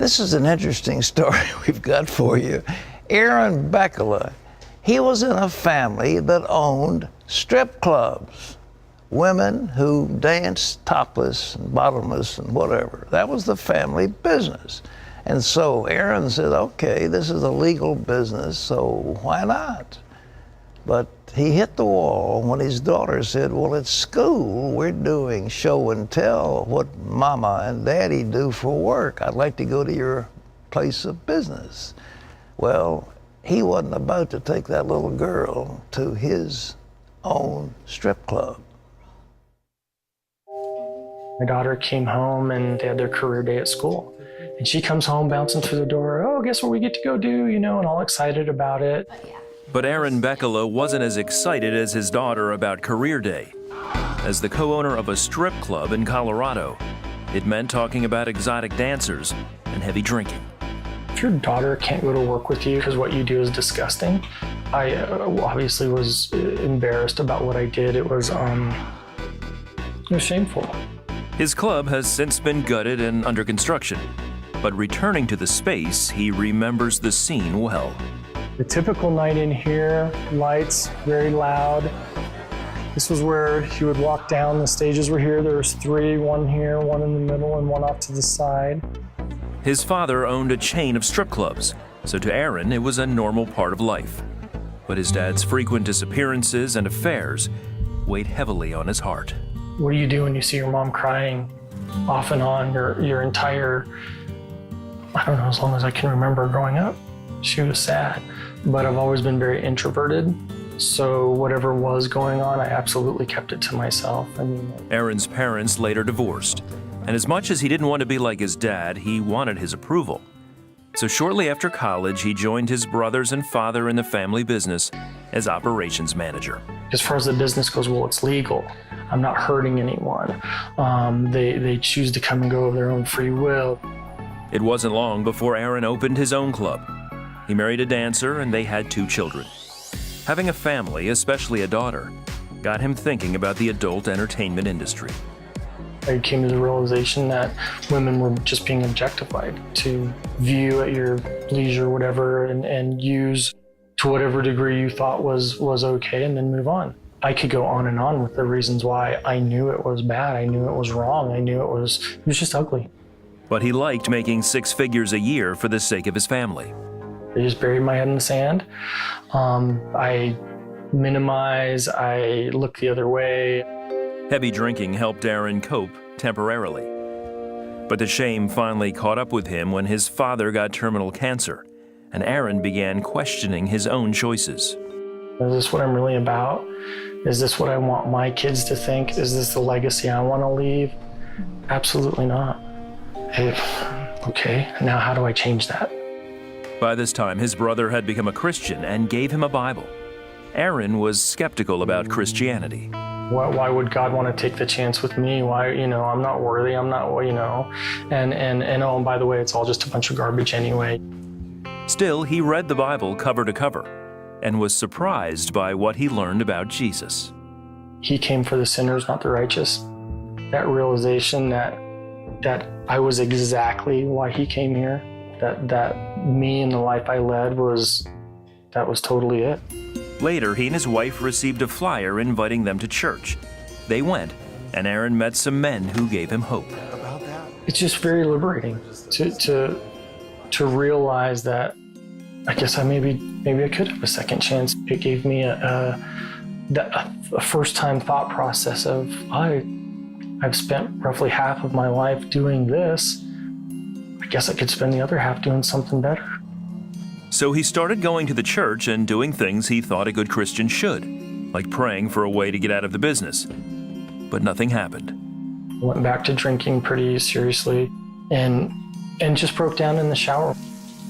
This is an interesting story we've got for you. Aaron Bekele, he was in a family that owned strip clubs. Women who danced topless and bottomless and whatever. That was the family business. And so Aaron said, okay, this is a legal business, so why not? But he hit the wall when his daughter said, well, at school, we're doing show and tell, what mama and daddy do for work. I'd like to go to your place of business. Well, he wasn't about to take that little girl to his own strip club. My daughter came home and they had their career day at school. And she comes home bouncing through the door, oh, guess what we get to go do, and all excited about it. But Aaron Bekele wasn't as excited as his daughter about career day. As the co-owner of a strip club in Colorado, it meant talking about exotic dancers and heavy drinking. If your daughter can't go to work with you because what you do is disgusting, I obviously was embarrassed about what I did. It was shameful. His club has since been gutted and under construction, but returning to the space, he remembers the scene well. The typical night in here, lights, very loud. This was where he would walk down, the stages were here, there was 3, one here, one in the middle, and one off to the side. His father owned a chain of strip clubs, so to Aaron it was a normal part of life. But his dad's frequent disappearances and affairs weighed heavily on his heart. What do you do when you see your mom crying off and on your entire, I don't know, as long as I can remember growing up? She was sad, but I've always been very introverted. So whatever was going on, I absolutely kept it to myself. Aaron's parents later divorced, and as much as he didn't want to be like his dad, he wanted his approval. So shortly after college, he joined his brothers and father in the family business as operations manager. As far as the business goes, well, it's legal. I'm not hurting anyone. They choose to come and go of their own free will. It wasn't long before Aaron opened his own club. He married a dancer and they had 2 children. Having a family, especially a daughter, got him thinking about the adult entertainment industry. I came to the realization that women were just being objectified to view at your leisure, whatever, and use to whatever degree you thought was okay, and then move on. I could go on and on with the reasons why I knew it was bad, I knew it was wrong, I knew it was just ugly. But he liked making 6 figures a year for the sake of his family. I just buried my head in the sand. I minimize, I look the other way. Heavy drinking helped Aaron cope temporarily. But the shame finally caught up with him when his father got terminal cancer, and Aaron began questioning his own choices. Is this what I'm really about? Is this what I want my kids to think? Is this the legacy I want to leave? Absolutely not. Okay, now how do I change that? By this time, his brother had become a Christian and gave him a Bible. Aaron was skeptical about Christianity. Why would God want to take the chance with me? Why, I'm not worthy, I'm not, and by the way, it's all just a bunch of garbage anyway. Still, he read the Bible cover to cover and was surprised by what he learned about Jesus. He came for the sinners, not the righteous. That realization that I was exactly why he came here, that me and the life I led was totally it. Later, he and his wife received a flyer inviting them to church. They went, and Aaron met some men who gave him hope. It's just very liberating to realize that I guess maybe I could have a second chance. It gave me a first-time thought process of I've spent roughly half of my life doing this. I guess I could spend the other half doing something better. So he started going to the church and doing things he thought a good Christian should, like praying for a way to get out of the business. But nothing happened. I went back to drinking pretty seriously and just broke down in the shower.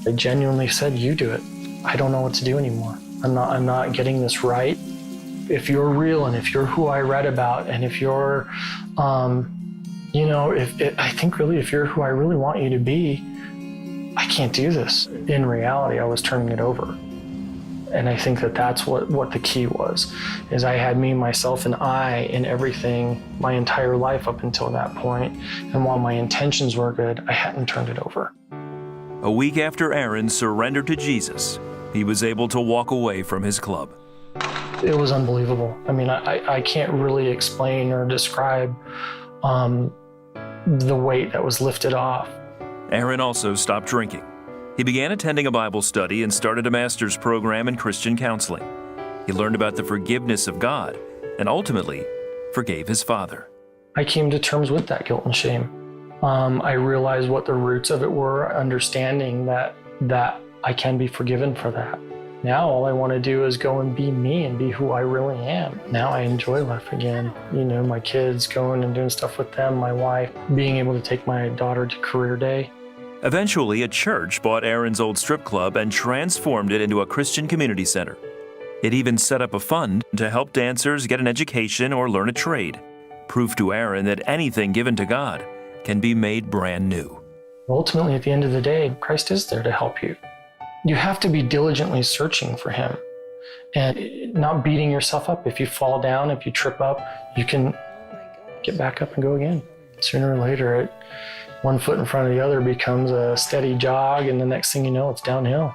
I genuinely said, you do it. I don't know what to do anymore. I'm not getting this right. If you're real and if you're who I read about and if you're, I think really if you're who I really want you to be, I can't do this. In reality, I was turning it over. And I think that's what the key was, is I had me, myself, and I in everything my entire life up until that point. And while my intentions were good, I hadn't turned it over. A week after Aaron surrendered to Jesus, he was able to walk away from his club. It was unbelievable. I mean, I can't really explain or describe the weight that was lifted off. Aaron also stopped drinking. He began attending a Bible study and started a master's program in Christian counseling. He learned about the forgiveness of God and ultimately forgave his father. I came to terms with that guilt and shame. I realized what the roots of it were, understanding that I can be forgiven for that. Now all I want to do is go and be me and be who I really am. Now I enjoy life again. You know, my kids, going and doing stuff with them, my wife, being able to take my daughter to career day. Eventually, a church bought Aaron's old strip club and transformed it into a Christian community center. It even set up a fund to help dancers get an education or learn a trade. Proof to Aaron that anything given to God can be made brand new. Ultimately, at the end of the day, Christ is there to help you. You have to be diligently searching for him and not beating yourself up. If you fall down, if you trip up, you can get back up and go again. Sooner or later, one foot in front of the other becomes a steady jog, and the next thing you know, it's downhill.